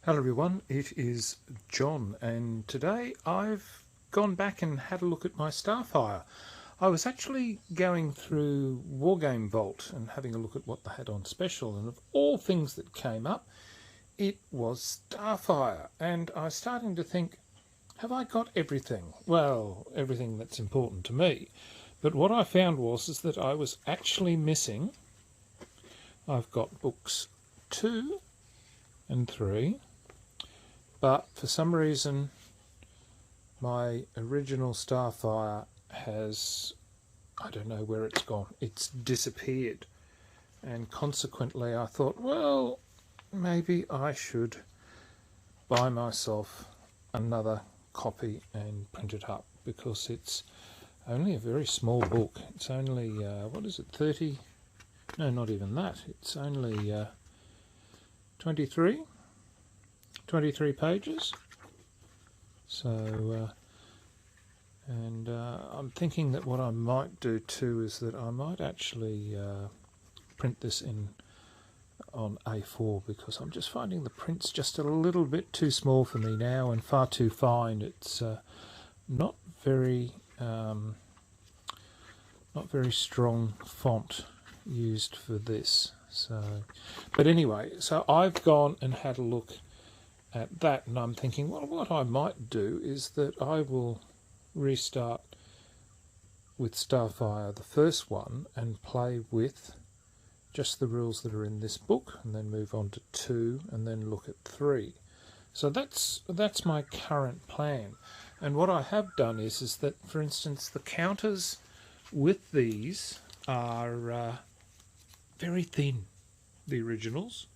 Hello everyone, it is John, and today I've gone back and had a look at my Starfire. I was actually going through Wargame Vault and having a look at what they had on special, and of all things that came up, it was Starfire. And I was starting to think, have I got everything? Well, everything that's important to me. But what I found is that I was actually missing. I've got books 2 and 3. But for some reason, my original Starfire has, I don't know where it's gone. It's disappeared. And consequently, I thought, well, maybe I should buy myself another copy and print it up, because it's only a very small book. It's only, 30? No, not even that. It's only 23 pages. So I'm thinking that what I might do too is that I might actually print this on A4, because I'm just finding the print's just a little bit too small for me now and far too fine. It's not very strong font used for this. So, but anyway, so I've gone and had a look at that, and I'm thinking, well, what I might do is that I will restart with Starfire, the first one, and play with just the rules that are in this book, and then move on to 2, and then look at 3. So that's my current plan. And what I have done is that, for instance, the counters with these are very thin, the originals.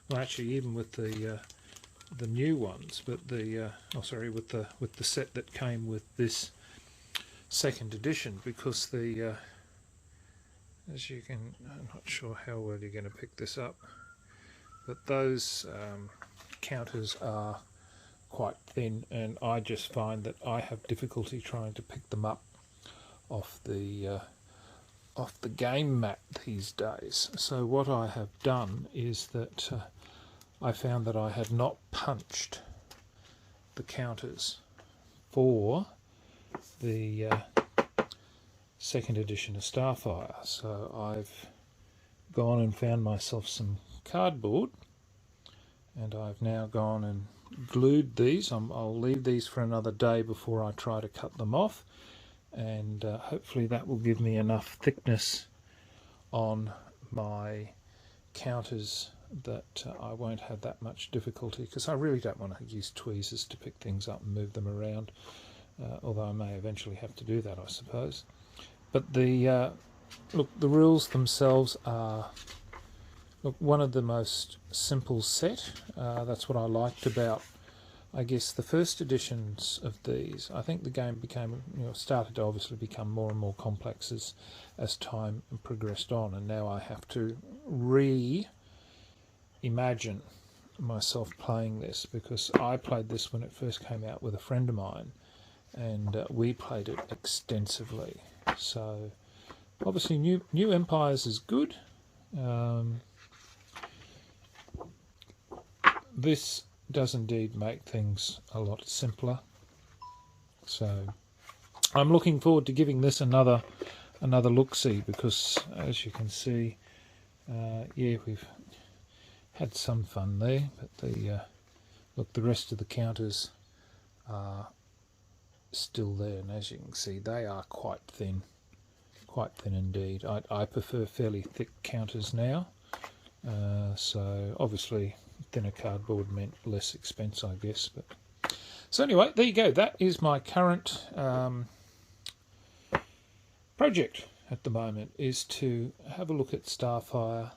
Well, actually, even with the new ones, but with the set that came with this second edition, because the as you can, I'm not sure how well you're going to pick this up, but those counters are quite thin, and I just find that I have difficulty trying to pick them up off the game mat these days. So what I have done is that I found that I had not punched the counters for the second edition of Starfire. So I've gone and found myself some cardboard, and I've now gone and glued these. I'll leave these for another day before I try to cut them off, and hopefully that will give me enough thickness on my counters that I won't have that much difficulty, because I really don't want to use tweezers to pick things up and move them around, although I may eventually have to do that, I suppose. But the rules themselves are one of the most simple set. That's what I liked about, I guess, the first editions of these. I think the game started to obviously become more and more complex as time progressed on, and now I have to imagine myself playing this, because I played this when it first came out with a friend of mine, and we played it extensively. So obviously New Empires is good. This does indeed make things a lot simpler, so I'm looking forward to giving this another look-see, because as you can see, we've had some fun there, but the rest of the counters are still there, and as you can see, they are quite thin indeed. I prefer fairly thick counters now, so obviously thinner cardboard meant less expense, I guess. But so anyway, there you go. That is my current project at the moment, is to have a look at Starfire,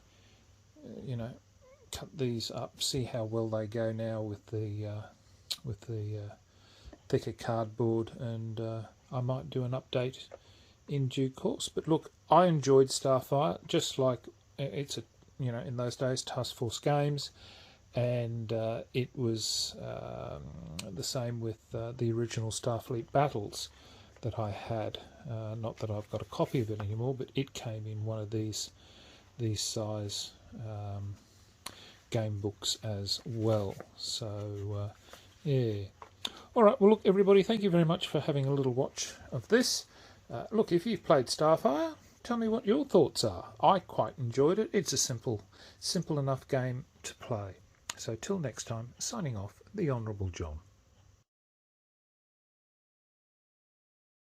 cut these up, see how well they go now with the thicker cardboard, and I might do an update in due course. But look, I enjoyed Starfire, just like it's in those days, Task Force Games, and it was the same with the original Starfleet Battles that I had. Not that I've got a copy of it anymore, but it came in one of these size game books as well. So yeah. All right, well, look, everybody, thank you very much for having a little watch of this. Look, if you've played Starfire, tell me what your thoughts are. I quite enjoyed it. It's a simple enough game to play. So till next time, signing off, the Honourable John.